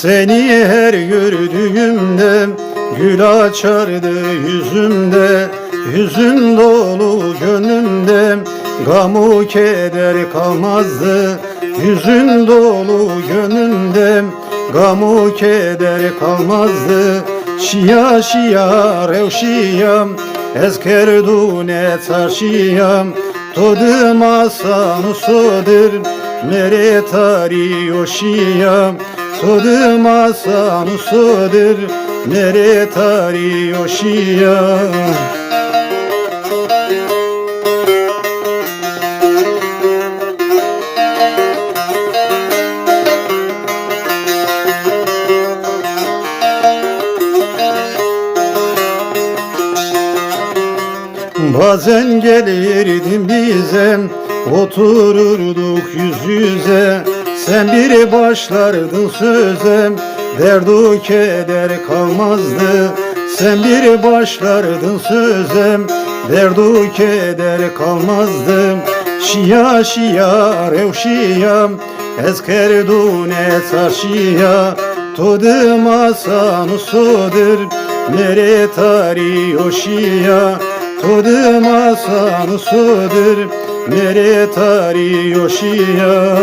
Seni her gördüğümde gül açardı yüzümde. Hüzün dolu gönlümde gamu keder kalmazdı. Hüzün dolu gönlümde gamu keder kalmazdı. Şia şia revşiyam ez kerdune çarşiyam. Todım asan usudur mere tariyoşiyam. Todım asan usudur mere tariyoşiyam. Bazen gelirdim bize, otururduk yüz yüze. Sen bir başlardın söze, derdu keder kalmazdı. Sen bir başlardın söze, derdu keder kalmazdı. Şia şia revşiyam ez kerdune çarşiya. Todım asan usudur mere tariyoşiya. Todım asan usudur mere tariyoşiya.